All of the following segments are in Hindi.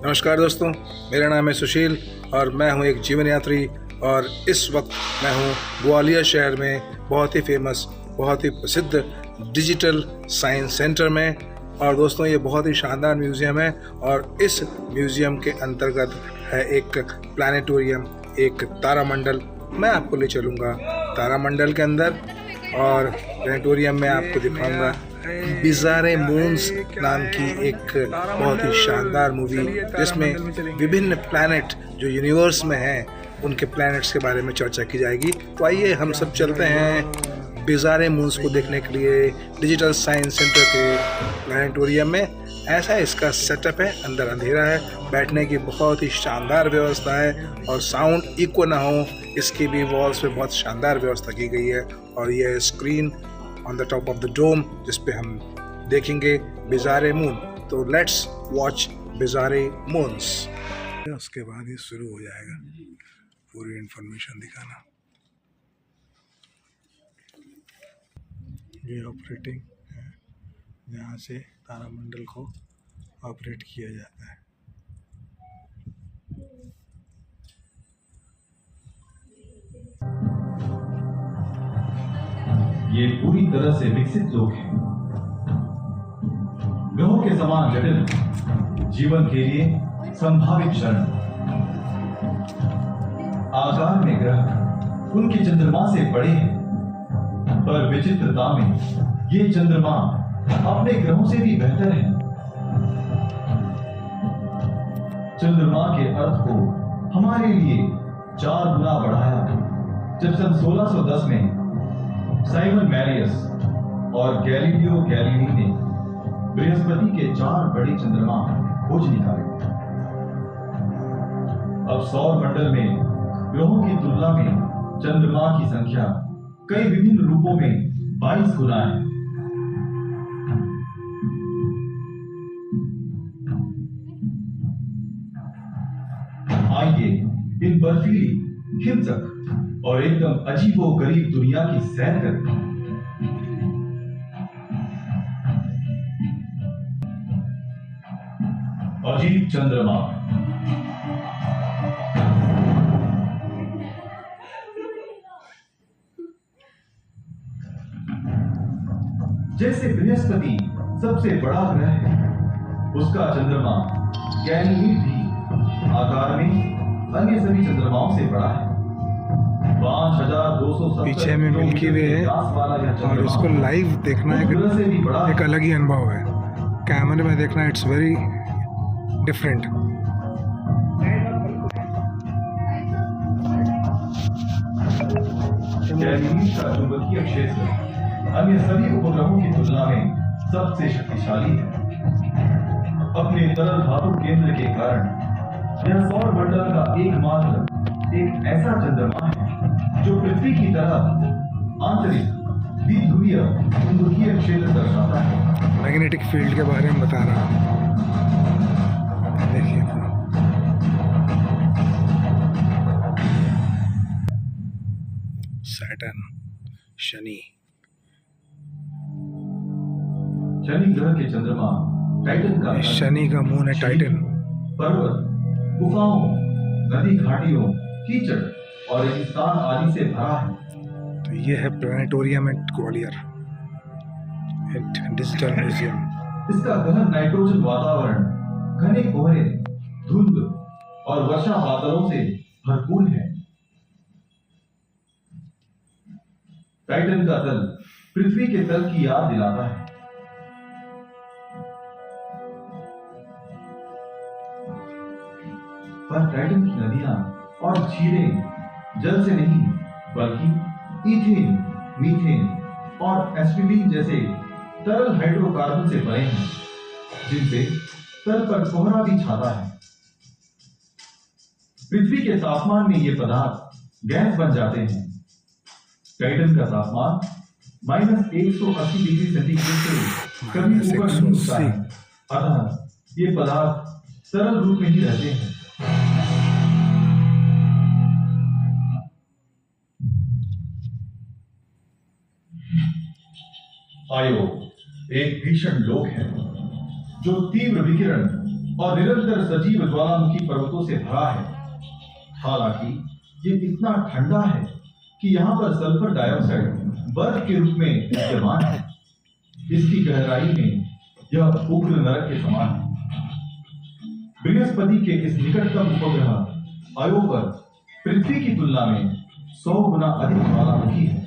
नमस्कार दोस्तों, मेरा नाम है सुशील और मैं हूं एक जीवन यात्री। और इस वक्त मैं हूं ग्वालियर शहर में बहुत ही फेमस, बहुत ही प्रसिद्ध डिजिटल साइंस सेंटर में। और दोस्तों, ये बहुत ही शानदार म्यूज़ियम है और इस म्यूज़ियम के अंतर्गत है एक प्लानिटोरियम, एक तारामंडल। मैं आपको ले चलूँगा तारामंडल के अंदर और प्लानिटोरियम में आपको दिखाऊंगा बिज़ारे मून्स नाम की एक बहुत ही शानदार मूवी, जिसमें विभिन्न प्लैनेट जो यूनिवर्स में हैं उनके प्लैनेट्स के बारे में चर्चा की जाएगी। तो आइए हम सब चलते हैं बिज़ारे मून्स को देखने के लिए डिजिटल साइंस सेंटर के प्लानिटोरियम में। ऐसा इसका सेटअप है, अंदर अंधेरा है, बैठने की बहुत ही शानदार व्यवस्था है और साउंड इको ना हो इसकी भी वॉल्स पे बहुत शानदार व्यवस्था की गई है। और यह screen on the top of the dome जिस पे हम देखेंगे बिज़ारे मून। तो लेट्स वॉच बिज़ारे मून्स। उसके बाद ही शुरू हो जाएगा पूरी इंफॉर्मेशन दिखाना। ये ऑपरेटिंग है, जहाँ से तारामंडल को ऑपरेट किया जाता है। ये पूरी तरह से विकसित लोग हैं। ग्रहों के समान जटिल जीवन के लिए संभावित क्षण। आकार में ग्रह उनके चंद्रमा से बड़े हैं, पर विचित्रता में ये चंद्रमा अपने ग्रहों से भी बेहतर है। चंद्रमा के अर्थ को हमारे लिए 4 गुना बढ़ाया जब सन 1610 में साइमन मैरियस और गैलीलियो गैलीली ने बृहस्पति के 4 बड़े चंद्रमा खोज निकाले। अब सौर मंडल में ग्रहों की तुलना में चंद्रमा की संख्या कई विभिन्न रूपों में 22 गुना है। आइए इन बर्फीली, हिंसक और एकदम अजीबोगरीब दुनिया की सैर करते हैं। अजीब चंद्रमा। जैसे बृहस्पति सबसे बड़ा ग्रह है, उसका चंद्रमा गैनीमीड भी आकार में अन्य सभी चंद्रमाओं से बड़ा है। 5270 पीछे में मिल्की वे है और उसको लाइव देखना एक अलग ही अनुभव है। कैमरे में देखना इट्स वेरी डिफरेंट। गैनीमीड का चुंबकीय क्षेत्र अन्य सभी उपग्रहों की तुलना में सबसे शक्तिशाली है। अपने तरल धातु केंद्र के कारण यह सौर मंडल का एकमात्र एक ऐसा चंद्रमा है जो पृथ्वी की तरह आंतरिक द्विध्रुवीय चुंबकीय क्षेत्र दर्शाता है। मैग्नेटिक फील्ड के बारे में बता रहा हूँ, देखिए। सैटर्न, शनि ग्रह के चंद्रमा टाइटन का शनि का मून है टाइटन। पर्वत, गुफाओं, नदी घाटियों, कीचड़ और रेगिस्तान आदि से भरा है। तो ये है प्लानिटोरियम एट ग्वालियर, एक डिजिटल म्यूजियम। इसका गहन नाइट्रोजन वातावरण घने कोहरे, धुंध और वर्षा बादलों से भरपूर है। टाइटन का तल पृथ्वी के तल की याद दिलाता है। पर टाइटन की नदियां और झीलें जल से नहीं बल्कि ईथेन, मीथेन और एस्पिडीन जैसे तरल हाइड्रोकार्बन से बने हैं, जिनसे तल पर कोहरा भी छाता है। पृथ्वी के तापमान में ये पदार्थ गैस बन जाते हैं। टाइटन का तापमान -180 डिग्री सेंटीग्रेड से कभी ऊपर नहीं उठता है, अतः ये पदार्थ तरल रूप में ही रहते हैं। आयो एक भीषण लोक है जो तीव्र विकिरण और निरंतर सजीव ज्वालामुखी पर्वतों से भरा है। हालांकि ये इतना ठंडा है कि यहाँ पर सल्फर डाइऑक्साइड बर्फ के रूप में विद्यमान है। इसकी गहराई में यह उग्र नरक के समान है। बृहस्पति के इस निकटतम उपग्रह आयो पर पृथ्वी की तुलना में 100 गुना अधिक ज्वालामुखी है।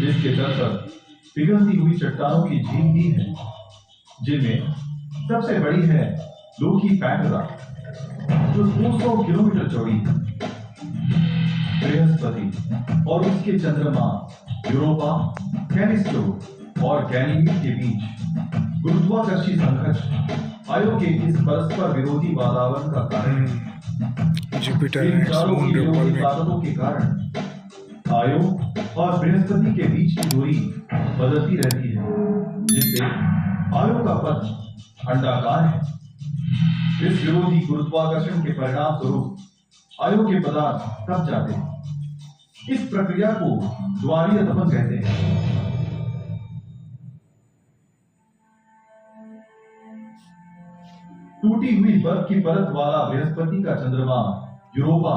इसके तल पर पिघलती हुई चट्टानों की झील भी है, जिनमें सबसे बड़ी है लोकी पैटरा, जो 200 किलोमीटर चौड़ी है। बृहस्पति और उसके चंद्रमा यूरोपा, कैलिस्टो और गैनीमीड के बीच गुरुत्वाकर्षी संघर्ष आयो के इस परस्पर विरोधी वातावरण का कारण है। जुपिटर इन and चारों Moon की विरोधी revolving. ताकतों के कारण आयो और बृहस्पति के बीच की दूरी बदलती रहती है, जिससे आयो का पथ अंडाकार है। इस विरोधी गुरुत्वाकर्षण के परिणाम स्वरूप आयो के पदार्थ तप जाते हैं। इस प्रक्रिया को ज्वारीय दहन कहते हैं। टूटी हुई बर्फ की परत वाला बृहस्पति का चंद्रमा यूरोपा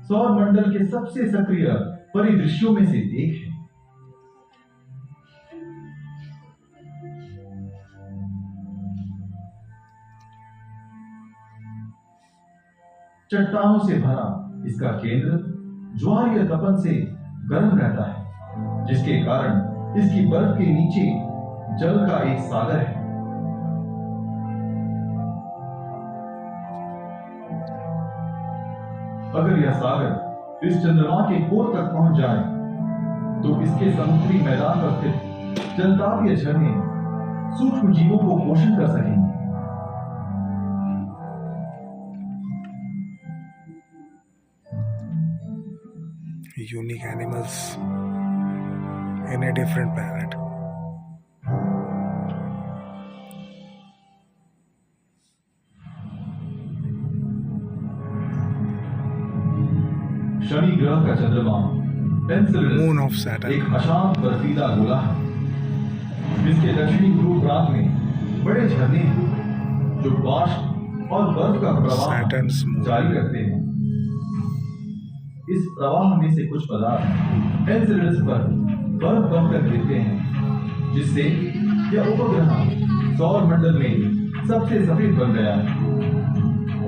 सौर मंडल के सबसे सक्रिय परिदृश्यों में से एक है। चट्टानों से भरा इसका केंद्र ज्वारीय तपन से गर्म रहता है, जिसके कारण इसकी बर्फ के नीचे जल का एक सागर है। अगर यह सागर इस चंद्रमा के कोर तक पहुंच जाए तो इसके समुद्री मैदान पर स्थित जलतापीय झरने सूक्ष्म जीवों को पोषण कर सकेंगे। Unique animals in a different planet. Shani ग्रह का चंद्रमा एन्सेलेडस Moon of Saturn. एक अशांत बर्फीला गोला है, जिसके दक्षिणी ध्रुव प्रांत में बड़े झरने हैं, जो वाष्प और बर्फ का प्रवाह Saturn's moon. जारी रखते हैं। इस प्रवाह में से कुछ पदार्थ एन्सेलेडस पर बर्फ बनकर गिरते हैं, जिससे यह उपग्रह सौर मंडल में सबसे सफेद बन गया है।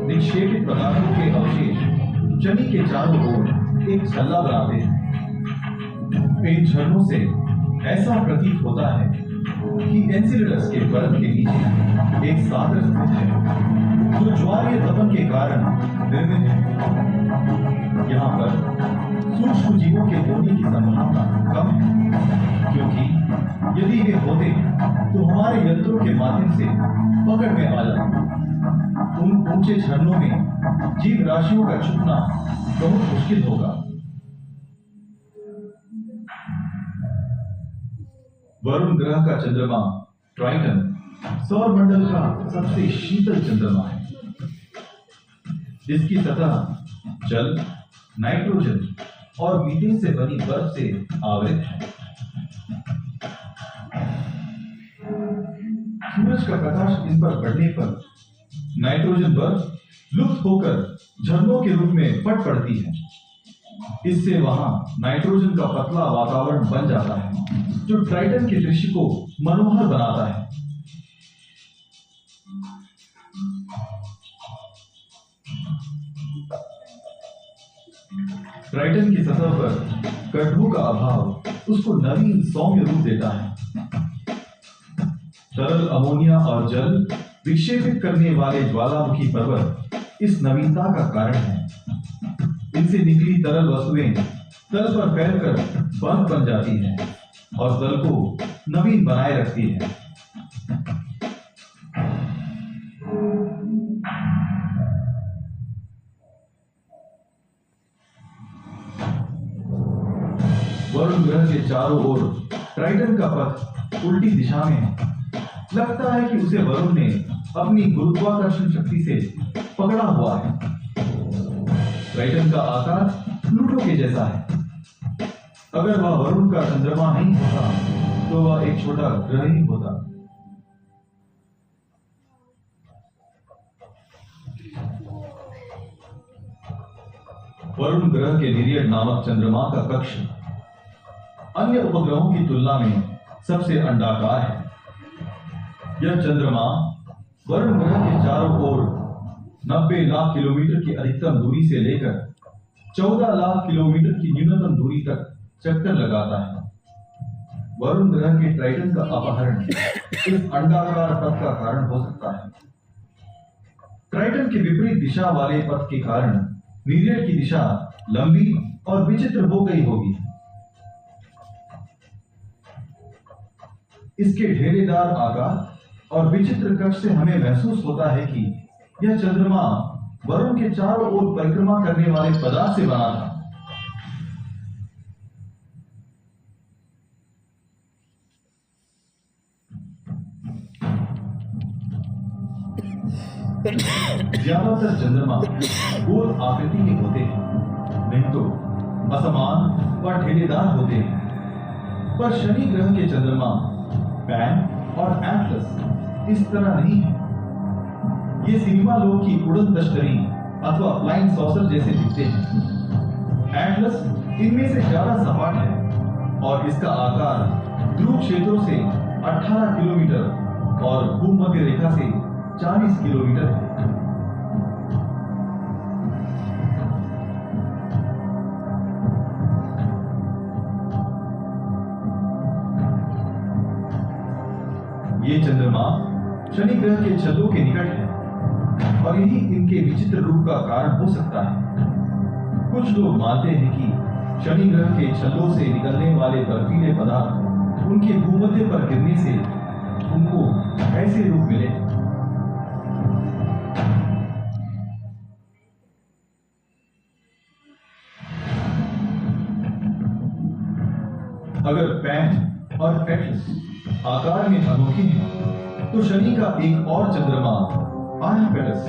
निक्षेपित पदार्थों के अवशेष शनि के चारों ओर एक छल्ला बनाते हैं। इन झरनों से ऐसा प्रतीत होता है कि एन्सेलेडस के बर्फ के नीचे एक सागर स्थित है, जो ज्वारीय तपन के कारण निर्मित है। यहाँ पर सूक्ष्म जीवों के होने की संभावना कम है, क्योंकि यदि वे होते तो हमारे यंत्रों के माध्यम से पकड़ में आ जाते। उन ऊंचे झरनों में जीव राशियों का छुपना बहुत मुश्किल होगा। वरुण ग्रह का चंद्रमा ट्राइटन सौर मंडल का सबसे शीतल चंद्रमा है। इसकी सतह जल, नाइट्रोजन और मीथेन से बनी बर्फ से आवृत है। सूरज का प्रकाश इस पर पड़ने पर नाइट्रोजन बर्फ लुप्त होकर झरनों के रूप में फट पड़ती है। इससे वहां नाइट्रोजन का पतला वातावरण बन जाता है, जो ट्राइटन के दृश्य को मनोहर बनाता है। ट्राइटन की सतह पर गड्ढों का अभाव उसको नवीन सौम्य रूप देता है। तरल अमोनिया और जल विक्षेपित करने वाले ज्वालामुखी पर्वत इस नवीनता का कारण है। इनसे निकली तरल वस्तुएं तल पर फैलकर बर्फ बन जाती हैं और तल को नवीन बनाए रखती है। वरुण ग्रह के चारों ओर ट्राइटन का पथ उल्टी दिशा में है। लगता है कि उसे वरुण ने अपनी गुरुत्वाकर्षण शक्ति से पकड़ा हुआ है। ट्राइटन का आकार प्लूटो के जैसा है। अगर वह वरुण का चंद्रमा नहीं होता तो वह एक छोटा ग्रह ही होता। वरुण ग्रह के नीरियड नामक चंद्रमा का कक्ष अन्य उपग्रहों की तुलना में सबसे अंडाकार है। यह चंद्रमा वरुण ग्रह के चारों ओर 90 लाख किलोमीटर की अधिकतम दूरी से लेकर 14 लाख किलोमीटर की न्यूनतम दूरी तक चक्कर लगाता है। वरुण ग्रह के ट्राइटन का अपहरण इस अंडाकार पथ का कारण हो सकता है। ट्राइटन के विपरीत दिशा वाले पथ के कारण नीरियड की दिशा लंबी और विचित्र हो गई होगी। इसके ढेरेदार आकार और विचित्र कक्ष से हमें महसूस होता है कि यह चंद्रमा वरुण के चारों ओर परिक्रमा करने वाले पदार्थ से बना था। ज्यादातर चंद्रमा गोल आकृति के होते हैं, नहीं तो असमान व ढेरेदार होते हैं। पर शनि ग्रह के चंद्रमा पैन और एटलस इस तरह नहीं है। ये सिनेमा लोग की उड़न तश्तरी अथवा फ्लाइंग सॉसर जैसे दिखते हैं। एटलस इनमें से ज्यादा सपाट है और इसका आकार ध्रुव क्षेत्रों से 18 किलोमीटर और भूमध्य रेखा से 40 किलोमीटर है। ये चंद्रमा शनि ग्रह के छल्लों के निकट है और यही इनके विचित्र रूप का कारण हो सकता है। कुछ लोग मानते हैं कि शनि ग्रह के छल्लों से निकलने वाले बर्फीले पदार्थ उनके भूमध्य पर गिरने से उनको ऐसे रूप मिले। अगर पैन और एटलस आकार में अनोखे हैं, तो शनि का एक और चंद्रमा आयापेटस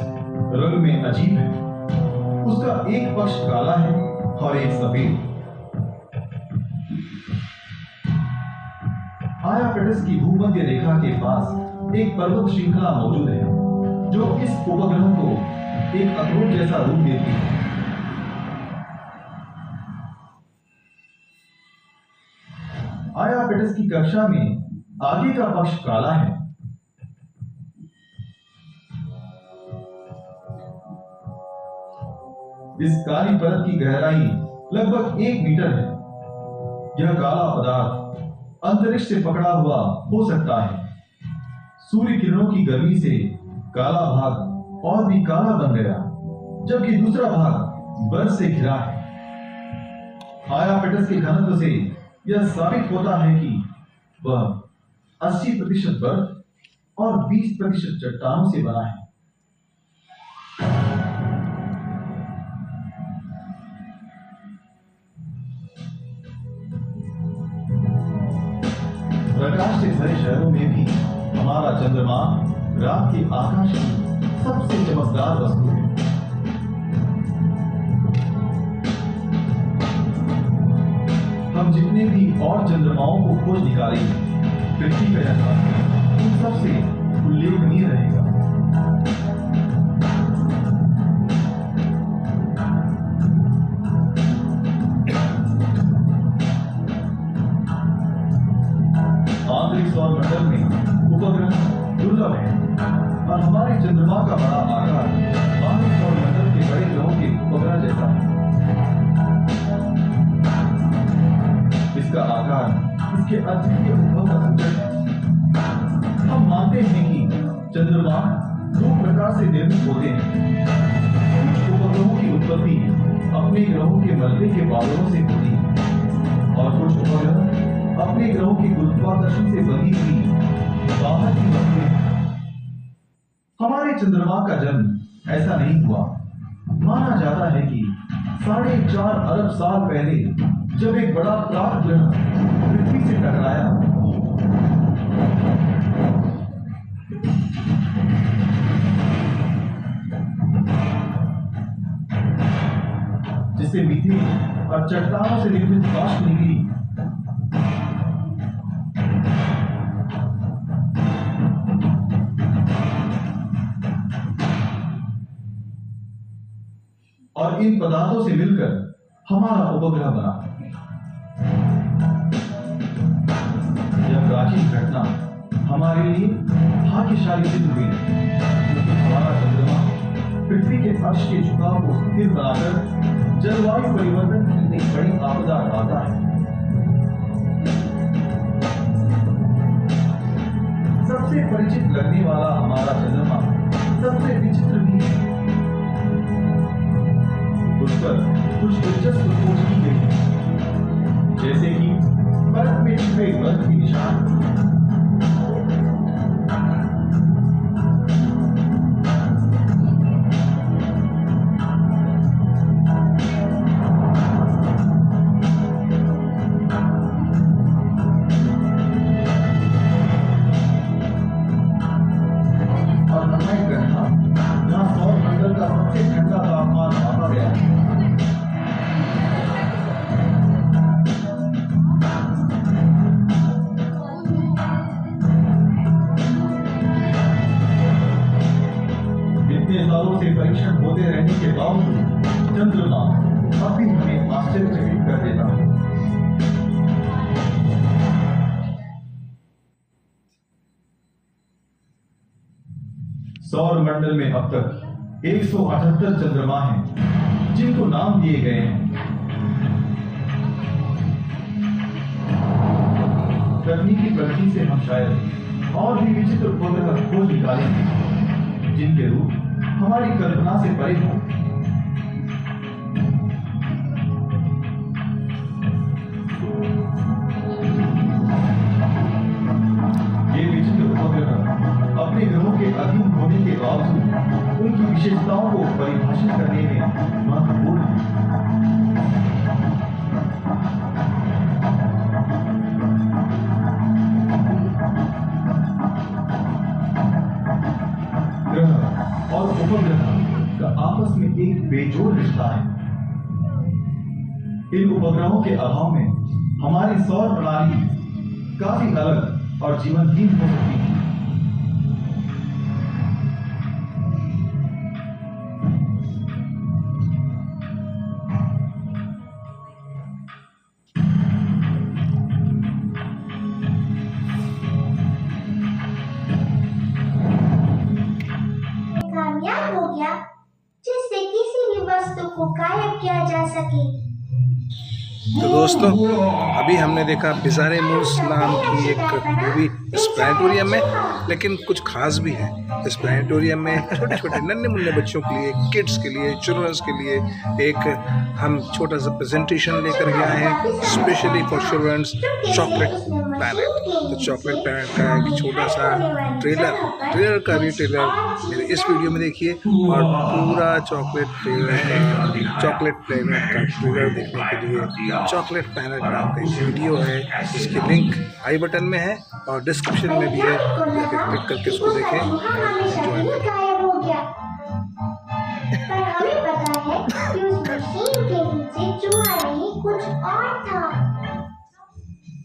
रंग में अजीब है। उसका एक पक्ष काला है और एक सफेद। आयापेटस की भूमध्य रेखा के पास एक पर्वत श्रृंखला मौजूद है, जो इस उपग्रह को एक अखरोट जैसा रूप देती है। आयापेटस की कक्षा में आगे का पक्ष काला है। इस काली परत की गहराई लगभग 1 मीटर है। यह काला पदार्थ अंतरिक्ष से पकड़ा हुआ हो सकता है। सूर्य किरणों की गर्मी से काला भाग और भी काला बन गया, जबकि दूसरा भाग बर्फ से घिरा है। आयापेटस के घनत्व से यह साबित होता है कि वह 80% बर्फ और 20% चट्टानों से बना है। प्रकाश से भरे शहरों में भी हमारा चंद्रमा रात के आकाश की सबसे चमकदार वस्तु है। हम जितने भी और चंद्रमाओं को खोज निकालेंगे, पृथ्वी का यह उन सबसे उल्लेखनीय रहेगा। आंतरिक सौर मंडल में उपग्रह दुर्लभ है और हमारे चंद्रमा का बड़ा आकार आंतरिक सौर मंडल के बड़े ग्रहों के उपग्रह जैसा है। इसका आकार इसके अद्वितीय उद्भव का सूचक है। हम मानते हैं कि चंद्रमा 2 प्रकार से निर्मित होते हैं। कुछ उपग्रहों की उत्पत्ति अपने ग्रहों के मलबे के बादलों से होती है और कुछ उपग्रह अपने ग्रहों की गुरुत्वाकर्षण से बनी हुई बाहर की वस्तुएं। हमारे चंद्रमा का जन्म ऐसा नहीं हुआ। माना जाता है कि 4.5 अरब साल पहले जब एक बड़ा प्राक ग्रह पृथ्वी से टकराया, से मीथेन और चट्टानों से निर्मित वाष्प निकली। और इन पदार्थों से मिलकर हमारा उपग्रह बना। यह प्राचीन घटना हमारे लिए भाग्यशाली सिद्ध हुई, क्योंकि हमारा चंद्रमा पृथ्वी के अक्ष के झुकाव को स्थिर बनाकर जलवायु परिवर्तन की एक बड़ी आपदा हटाता है। सबसे परिचित लगने वाला हमारा चंद्रमा सबसे विचित्र भी है। उस पर कुछ दिलचस्प खोज की गई है, जैसे कि बर्फ में छुपे बर्फ के निशान, और नमय ग्रह जहां सौर मंडल का सबसे ठंडा तापमान मापा गया है। इतने सालों से परीक्षण होते रहने के बावजूद चंद्रमा अब भी हमें आश्चर्यचकित कर देता है। सौर मंडल में अब तक 178 चंद्रमा हैं, जिनको नाम दिए गए हैं। तकनीकी प्रगति से हम शायद और भी विचित्र उपग्रह खोज निकालेंगे, जिनके रूप हमारी कल्पना से परे हो। ये विचित्र उपग्रह अपने ग्रहों के अधीन होने के बावजूद उनकी विशेषताओं को परिभाषित करने में महत्वपूर्ण है। ग्रह और उपग्रह का आपस में एक बेजोड़ रिश्ता है। इन उपग्रहों के अभाव में हमारी सौर प्रणाली काफी अलग और जीवनहीन हो सकती है। कामयाब हो गया जिससे किसी भी वस्तु को गायब किया जा सके। तो दोस्तों, अभी हमने देखा बिज़ारे मूव्स नाम की एक मूवी इस प्लानिटोरियम में, लेकिन कुछ खास भी है इस प्लानिटोरियम में। छोटे छोटे नन्हे मुन्ने बच्चों के लिए, किड्स के लिए, चिल्ड्रंस के लिए एक हम छोटा सा प्रेजेंटेशन लेकर के आए हैं specially for childrens, chocolate planet. तो चॉकलेट प्लैनेट का एक छोटा सा ट्रेलर का भी ट्रेलर मेरे इस वीडियो में देखिए, और पूरा चॉकलेट प्लैनेट का ट्रेलर देखने के लिए चॉकलेट प्लैनेट नाम का एक वीडियो है, जिसकी लिंक आई बटन में है और डिस्क्रिप्शन में भी है। क्लिक करके उसको देखें। गायब हो गया, पर हमें पता है कि उस मशीन के पीछे चूहा नहीं कुछ और था।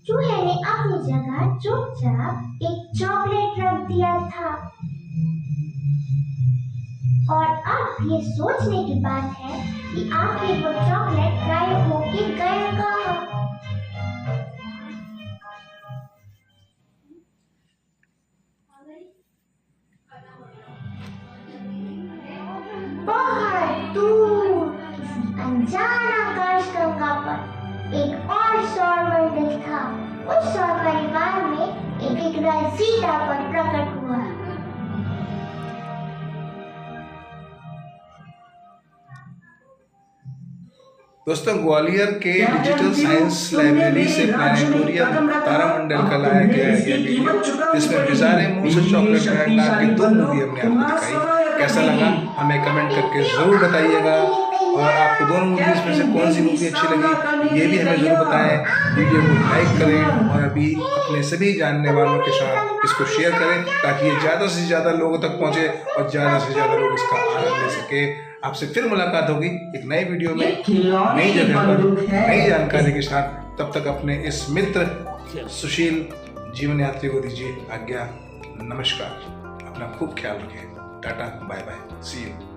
चूहे ने अपनी जगह चुपचाप एक चॉकलेट रख दिया था। और अब ये सोचने की बात है कि आखिर वो चॉकलेट गायब होके गया कहाँ। बहुत दूर किसी अनजान आकाशगंगा पर एक और सौर मंडल था। उस सौर परिवार में एक रसीदा पर प्रकट हुआ। दोस्तों, ग्वालियर के डिजिटल साइंस लाइब्रेरी से प्लानिटोरियम तारामंडल का लाया गया है ये वीडियो, जिसमें बिज़ारे मूव्स और चॉकलेट प्लैनेट नाम की 2 मूवी हमने आपको दिखाई। कैसा लगा हमें कमेंट करके ज़रूर बताइएगा। और आपको दोनों मूवीज में से कौन सी मूवी अच्छी लगी ये भी हमें जरूर बताएं। वीडियो को लाइक करें और अभी अपने सभी जानने वालों के साथ इसको शेयर करें ताकि ये ज़्यादा से ज़्यादा लोगों तक पहुँचे और ज़्यादा से ज़्यादा लोग इसका आनंद ले सके। आपसे फिर मुलाकात होगी एक नए वीडियो में नई जगह पर नई जानकारी के साथ। तब तक अपने इस मित्र सुशील जीवन यात्री को दीजिए आज्ञा। नमस्कार, अपना खूब ख्याल रखें। Tata, bye bye, see you.